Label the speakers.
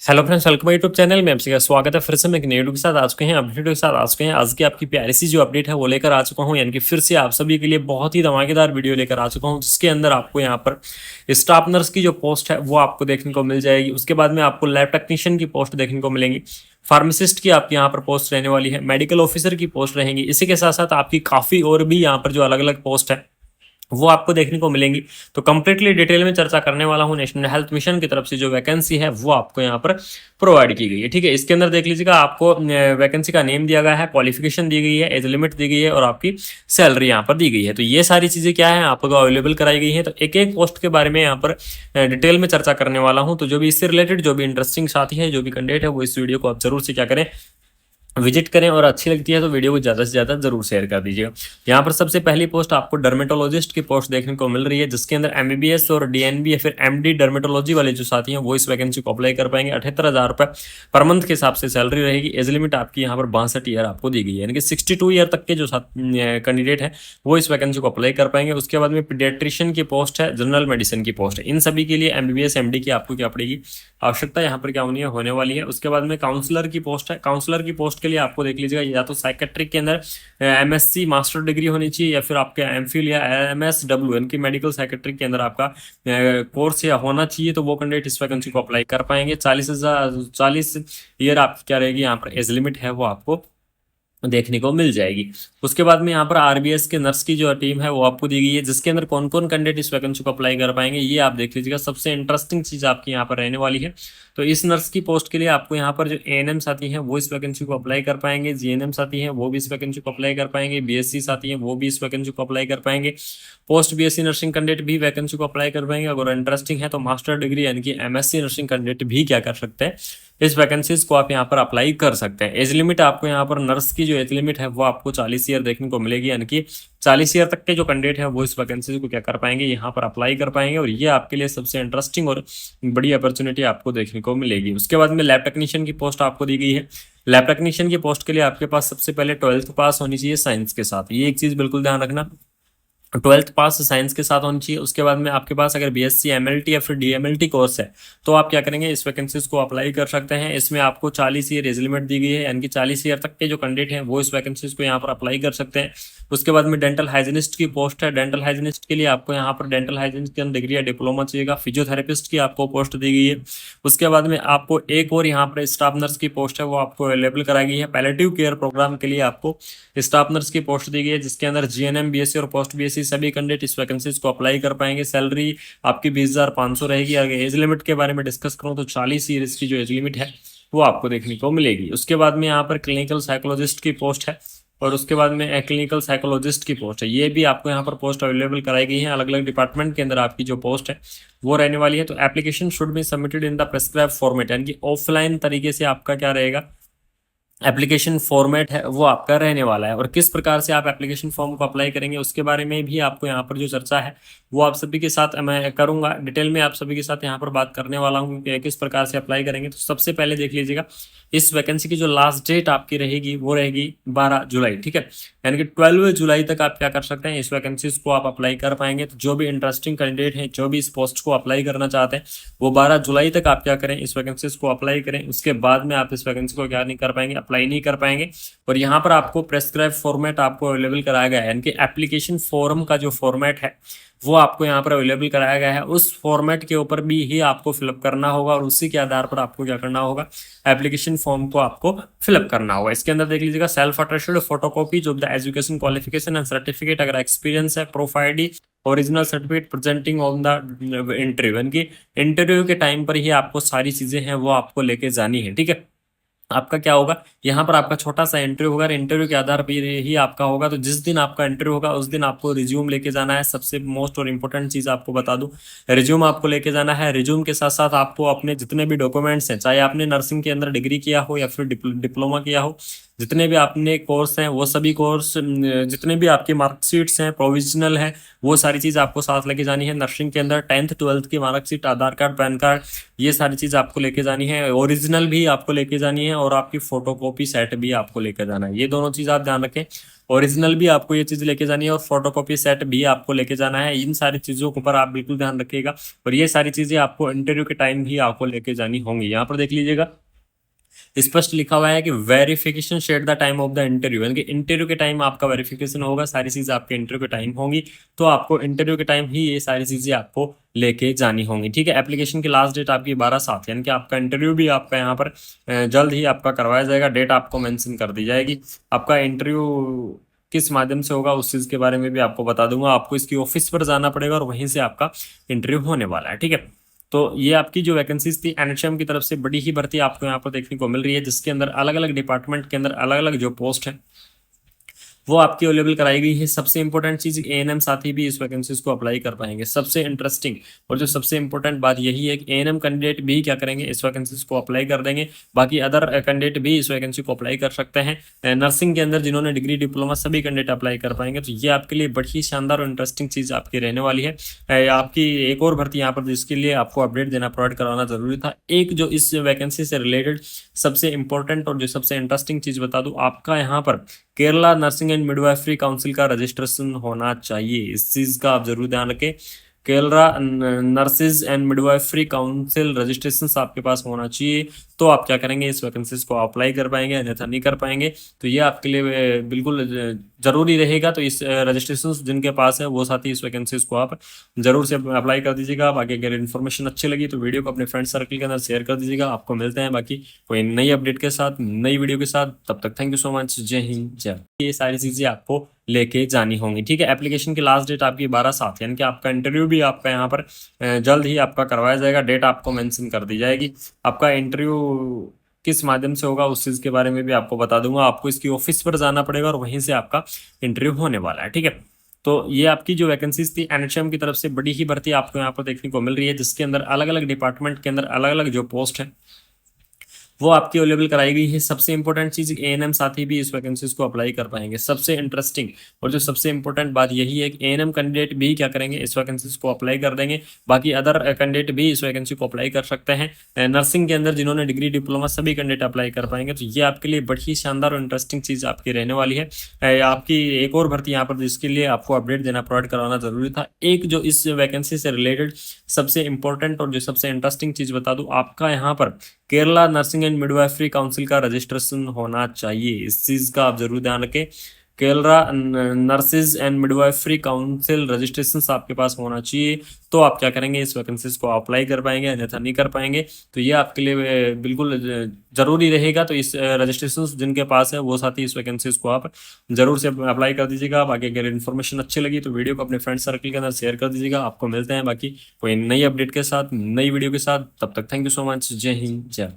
Speaker 1: Hello friends, welcome YouTube channel में आपका स्वागत है। फिर से मैं एक नई वीडियो के साथ आ चुके हैं, अपडेट के साथ आ चुके हैं। आज की आपकी प्यारी सी जो अपडेट है वो लेकर आ चुका हूं, यानी कि फिर से आप सभी के लिए बहुत ही धमाकेदार वीडियो लेकर आ चुका हूं, जिसके अंदर आपको यहां पर स्टाफ नर्स की जो पोस्ट है वो आपको देखने को मिल जाएगी। उसके बाद में आपको लैब टेक्नीशियन की पोस्ट देखने को मिलेंगी, फार्मासिस्ट की आपकी यहाँ पर पोस्ट रहने वाली है, मेडिकल ऑफिसर की पोस्ट रहेंगी। इसी के साथ साथ आपकी काफ़ी और भी यहाँ पर जो अलग अलग पोस्ट है वो आपको देखने को मिलेंगी। तो कंप्लीटली डिटेल में चर्चा करने वाला हूं। नेशनल हेल्थ मिशन की तरफ से जो वैकेंसी है वो आपको यहाँ पर प्रोवाइड की गई है। ठीक है, इसके अंदर देख लीजिएगा, आपको वैकेंसी का नेम दिया गया है, क्वालिफिकेशन दी गई है, एज लिमिट दी गई है और आपकी सैलरी यहाँ पर दी गई है। तो ये सारी चीजें क्या है आपको अवेलेबल कराई गई है। तो एक एक पोस्ट के बारे में यहाँ पर डिटेल में चर्चा करने वाला हूँ। तो जो भी इससे रिलेटेड जो भी इंटरेस्टिंग साथी है, जो भी कैंडिडेट है, वो इस वीडियो को आप जरूर से क्या करें, विजिट करें, और अच्छी लगती है तो वीडियो को ज़्यादा से ज़्यादा जरूर शेयर कर दीजिएगा। यहाँ पर सबसे पहली पोस्ट आपको डर्मेटोलॉजिस्ट की पोस्ट देखने को मिल रही है, जिसके अंदर एमबीबीएस और डीएनबी या फिर एमडी डर्मेटोलॉजी वाले जो साथी हैं वो इस वैकेंसी को अप्लाई कर पाएंगे। 78,000 रुपये पर मंथ के हिसाब से सैलरी रहेगी। एज लिमिट आपकी यहाँ पर 62 ईयर आपको दी गई है, यानी कि 62 ईयर तक के जो कैंडिडेट है वो इस वैकेंसी को अप्लाई कर पाएंगे। उसके बाद में पीडियाट्रिशियन की पोस्ट है, जनरल मेडिसिन की पोस्ट है। इन सभी के लिए एमबीबीएस एमडी की आपको क्या पड़ेगी, आवश्यकता यहाँ पर क्या होने वाली है। उसके बाद में काउंसलर की पोस्ट है। काउंसलर की पोस्ट के लिए आपको देख लीजिएगा, या तो साइकेट्रिक के अंदर एमएससी मास्टर डिग्री होनी चाहिए, या फिर आपके एमफिल या एमएसडब्ल्यू यानी कि मेडिकल साइकेट्रिक के अंदर आपका कोर्स या होना चाहिए। तो वो कैंडिडेट इस वैकेंसी को अप्लाई कर पाएंगे। 40 ईयर आपकी क्या रहेगी, यहाँ पर एज लिमिट है वो आपको देखने को मिल जाएगी। उसके बाद में यहाँ पर आरबीएस के नर्स की जो टीम है वो आपको दी गई है, जिसके अंदर कौन कौन कैंडिडेट इस वैकेंसी को अप्लाई कर पाएंगे ये आप देख लीजिएगा। सबसे इंटरेस्टिंग चीज आपकी यहाँ पर रहने वाली है। तो इस नर्स की पोस्ट के लिए आपको यहाँ पर जो एएनएम साथी हैं वो इस वैकेंसी को अप्लाई कर पाएंगे, जीएनएम साथी हैं वो भी इस वैकेंसी को अप्लाई कर पाएंगे, बीएससी साथी हैं वो भी इस वैकेंसी को अप्लाई कर पाएंगे, पोस्ट बीएससी नर्सिंग कैंडिडेट भी वैकेंसी को अप्लाई कर पाएंगे। अगर इंटरेस्टिंग है तो मास्टर डिग्री यानी कि एमएससी नर्सिंग कैंडिडेट भी क्या कर सकते हैं, इस वैकेंसीज को आप यहाँ पर अप्लाई कर सकते हैं। एज लिमिट आपको यहाँ पर नर्स की जो एज लिमिट है वो आपको 40 ईयर देखने को मिलेगी, यानी कि 40 ईयर तक के जो कैंडिडेट है वो इस वैकेंसी को क्या कर पाएंगे, यहाँ पर अप्लाई कर पाएंगे। और ये आपके लिए सबसे इंटरेस्टिंग और बड़ी अपॉर्चुनिटी आपको देखने को मिलेगी। उसके बाद में लैब टेक्नीशियन की पोस्ट आपको दी गई है। लैब टेक्नीशियन की पोस्ट के लिए आपके पास सबसे पहले 12th पास होनी चाहिए साइंस के साथ। ये एक चीज बिल्कुल ध्यान रखना, 12th पास साइंस के साथ होनी चाहिए। उसके बाद में आपके पास अगर बीएससी एमएलटी या फिर डीएमएलटी कोर्स है तो आप क्या करेंगे, इस वैकेंसीज को अप्लाई कर सकते हैं। इसमें आपको 40 ईयर एज लिमिट दी गई है, यानी कि 40 ईयर तक के जो कैंडिडेट हैं वो इस वैकेंसीज को यहाँ पर अप्लाई कर सकते हैं। उसके बाद में डेंटल हाइजीनिस्ट की पोस्ट है। डेंटल हाइजीनिस्ट के लिए आपको यहाँ पर डेंटल हाइजीनिस्ट के अंदर डिग्री या डिप्लोमा चाहिएगा। फिजियोथेरेपिस्ट की आपको पोस्ट दी गई है। उसके बाद में आपको एक और यहाँ पर स्टाफ नर्स की पोस्ट है वो आपको अवेलेबल कराई गई है। पैलेटिव केयर प्रोग्राम के लिए आपको स्टाफ नर्स की पोस्ट दी गई है, जिसके अंदर जीएनएम बीएससी और पोस्ट बीएससी सभी कैंडिडेट इस वैकेंसीज को अप्लाई कर पाएंगे। सैलरी आपकी 20,500 रहेगी। अगर एज लिमिट के बारे में डिस्कस करूं तो 40 ईयर की जो एज लिमिट है वो आपको देखने को मिलेगी। उसके बाद में यहाँ पर क्लिनिकल साइकोलॉजिस्ट की पोस्ट है, और उसके बाद में क्लिनिकल साइकोलॉजिस्ट की पोस्ट है। ये भी आपको यहाँ पर पोस्ट अवेलेबल कराई गई है। अलग अलग डिपार्टमेंट के अंदर आपकी जो पोस्ट है वो रहने वाली है। तो application should be submitted in the prescribe format, यानी कि ऑफलाइन तरीके से आपका क्या रहेगा, एप्लीकेशन फॉर्मेट है वो आपका रहने वाला है। और किस प्रकार से आप एप्लीकेशन फॉर्म को अप्लाई करेंगे उसके बारे में भी आपको यहाँ पर जो चर्चा है वो आप सभी के साथ मैं करूंगा। डिटेल में आप सभी के साथ यहाँ पर बात करने वाला हूँ कि किस प्रकार से अप्लाई करेंगे। तो सबसे पहले देख लीजिएगा, इस वैकेंसी की जो लास्ट डेट आपकी रहेगी वो रहेगी 12 जुलाई। ठीक है, यानी कि 12 जुलाई तक आप क्या कर सकते हैं, इस वैकेंसीज को आप अप्लाई कर पाएंगे। तो जो भी इंटरेस्टिंग कैंडिडेट हैं, जो भी इस पोस्ट को अप्लाई करना चाहते हैं, वो 12 जुलाई तक आप क्या करें, इस वैकेंसीज को अप्लाई करें। उसके बाद में आप इस वैकेंसी को क्या नहीं कर पाएंगे, अप्लाई नहीं कर पाएंगे। और यहाँ पर आपको प्रेस्क्राइब फॉर्मेट आपको अवेलेबल कराया गया है, यानी कि एप्लीकेशन फॉर्म का जो फॉर्मेट है वो आपको यहाँ पर अवेलेबल कराया गया है। उस फॉर्मेट के ऊपर भी ही आपको फिलअप करना होगा, और उसी के आधार पर आपको क्या करना होगा, एप्लीकेशन फॉर्म को आपको फिलअप करना होगा। इसके अंदर देख लीजिएगा, सेल्फ अटेस्टेड फोटोकॉपी जो the education qualification and certificate, अगर एक्सपीरियंस है, proof ID, original certificate presenting on the interview, यानी कि इंटरव्यू के टाइम पर ही आपको सारी चीजें हैं वो आपको लेके जानी है। ठीक है, आपका क्या होगा, यहाँ पर आपका छोटा सा इंटरव्यू होगा। इंटरव्यू के आधार पर ही आपका होगा। तो जिस दिन आपका इंटरव्यू होगा उस दिन आपको रिज्यूम लेके जाना है। सबसे मोस्ट और इम्पोर्टेंट चीज आपको बता दूं, रिज्यूम आपको लेके जाना है। रिज्यूम के साथ साथ आपको अपने जितने भी डॉक्यूमेंट्स हैं, चाहे आपने नर्सिंग के अंदर डिग्री किया हो या फिर डिप्लोमा किया हो, जितने भी आपने कोर्स हैं वो सभी कोर्स, जितने भी आपके मार्कशीट्स हैं प्रोविजनल है, वो सारी चीज़ आपको साथ लेके जानी है। नर्सिंग के अंदर 10th 12th की मार्कशीट, आधार कार्ड, पैन कार्ड, ये सारी चीज़ आपको लेके जानी है। ओरिजिनल भी आपको लेके जानी है और आपकी फोटोकॉपी सेट भी आपको लेके जाना है। ये दोनों चीज़ आप ध्यान रखें, ओरिजिनल भी आपको ये चीज़ लेके जानी है और फोटोकॉपी सेट भी आपको लेके जाना है। इन सारी चीज़ों के ऊपर आप बिल्कुल ध्यान रखिएगा और ये सारी चीज़ें आपको इंटरव्यू के टाइम ही आपको लेके जानी होंगी। यहाँ पर देख लीजिएगा, स्पष्ट लिखा हुआ है कि वेरिफिकेशन शेट the time of the interview, यानी कि इंटरव्यू के टाइम आपका वेरिफिकेशन होगा, सारी चीजें आपके इंटरव्यू के टाइम होंगी, तो आपको इंटरव्यू के टाइम ही ये सारी चीजें आपको लेके जानी होंगी। ठीक है, एप्लीकेशन की लास्ट डेट आपकी 12/7, यानी कि आपका इंटरव्यू भी आपका यहाँ पर जल्द ही आपका करवाया जाएगा। डेट आपको मेंशन कर दी जाएगी। आपका इंटरव्यू किस माध्यम से होगा उस चीज के बारे में भी आपको बता दूंगा। आपको इसकी ऑफिस पर जाना पड़ेगा और वहीं से आपका इंटरव्यू होने वाला है। ठीक है, तो ये आपकी जो वैकेंसीज थी एनएचएम की तरफ से बड़ी ही भर्ती आपको यहाँ पर देखने को मिल रही है, जिसके अंदर अलग अलग डिपार्टमेंट के अंदर अलग अलग जो पोस्ट है वो आपकी अवेलेबल कराई गई है। सबसे इंपॉर्टेंट चीज, एएनएम साथी भी इस वैकेंसीज को अप्लाई कर पाएंगे। सबसे इंटरेस्टिंग और जो सबसे इंपॉर्टेंट बात यही है कि एएनएम कैंडिडेट भी क्या करेंगे, इस वैकेंसीज को अप्लाई कर देंगे। बाकी अदर कैंडिडेट भी इस वैकेंसी को अप्लाई कर सकते हैं। नर्सिंग के अंदर जिन्होंने डिग्री डिप्लोमा सभी कैंडिडेट अप्लाई कर पाएंगे। तो ये आपके लिए बड़ी ही शानदार और इंटरेस्टिंग चीज आपकी रहने वाली है। आपकी एक और भर्ती यहाँ पर जिसके लिए आपको अपडेट देना, प्रोवाइड करवाना जरूरी था। एक जो इस वैकेंसी से रिलेटेड सबसे इंपॉर्टेंट और जो सबसे इंटरेस्टिंग चीज बता दूं, आपका यहाँ पर Kerala nursing and midwifery council का रजिस्ट्रेशन होना चाहिए। इस चीज का आप जरूर ध्यान रखें। Kerala nurses and midwifery council registration आपके पास होना चाहिए, तो आप क्या करेंगे, इस वैकेंसीज को अप्लाई कर पाएंगे, अन्यथा नहीं कर पाएंगे। तो ये आपके लिए बिल्कुल जरूरी रहेगा। तो इस रजिस्ट्रेशन जिनके पास है वो साथ ही इस वैकेंसीज को आप जरूर से अप्लाई कर दीजिएगा। बाकी अगर इन्फॉर्मेशन अच्छी लगी तो वीडियो को अपने फ्रेंड सर्कल के अंदर शेयर कर दीजिएगा। आपको मिलते हैं बाकी कोई नई अपडेट के साथ, नई वीडियो के साथ। तब तक थैंक यू सो मच। जय हिंद, जय। ये सारी चीजें आपको लेके जानी होंगी। ठीक है, एप्लीकेशन की लास्ट डेट आपकी 12/7, यानी कि आपका इंटरव्यू भी आपका यहाँ पर जल्द ही आपका करवाया जाएगा। डेट आपको मेंशन कर दी जाएगी। आपका इंटरव्यू किस माध्यम से होगा उस चीज के बारे में भी आपको बता दूंगा। आपको इसकी ऑफिस पर जाना पड़ेगा और वहीं से आपका इंटरव्यू होने वाला है। ठीक है, तो ये आपकी जो वैकेंसीज थी एनएचएम की तरफ से बड़ी ही भर्ती आपको यहाँ पर देखने को मिल रही है, जिसके अंदर अलग अलग डिपार्टमेंट के अंदर अलग अलग जो पोस्ट है वो आपकी अवेलेबल कराई गई है। सबसे इंपॉर्टेंट चीज, एएनएम साथी भी इस वैकेंसीज को अप्लाई कर पाएंगे। सबसे इंटरेस्टिंग और जो सबसे इंपॉर्टेंट बात यही है कि एएनएम कैंडिडेट भी क्या करेंगे, इस वैकेंसीज को अप्लाई कर देंगे। बाकी अदर कैंडिडेट भी इस वैकेंसी को अप्लाई कर सकते हैं। नर्सिंग के अंदर जिन्होंने डिग्री डिप्लोमा सभी कैंडिडेट अप्लाई कर पाएंगे। तो ये आपके लिए बड़ी ही शानदार और इंटरेस्टिंग चीज आपकी रहने वाली है। आपकी एक और भर्ती यहाँ पर जिसके लिए आपको अपडेट देना, प्रोवाइड करवाना जरूरी था। एक जो इस वैकेंसी से रिलेटेड सबसे इंपॉर्टेंट और जो सबसे इंटरेस्टिंग चीज बता दूं, आपका यहाँ पर Kerala nursing and midwifery council का रजिस्ट्रेशन होना चाहिए। इस चीज का आप जरूर ध्यान रखें। Kerala nurses and midwifery council registration आपके पास होना चाहिए, तो आप क्या करेंगे, इस वैकेंसीज को अप्लाई कर पाएंगे, अन्यथा नहीं कर पाएंगे। तो ये आपके लिए बिल्कुल जरूरी रहेगा। तो इस रजिस्ट्रेशन जिनके पास है वो साथ ही इस वैकेंसीज को आप जरूर से अप्लाई कर दीजिएगा। बाकी अगर इन्फॉर्मेशन अच्छी लगी तो वीडियो को अपने फ्रेंड सर्कल के अंदर शेयर कर दीजिएगा। आपको मिलते हैं बाकी कोई नई अपडेट के साथ, नई वीडियो के साथ। तब तक थैंक यू सो मच। जय हिंद, जय।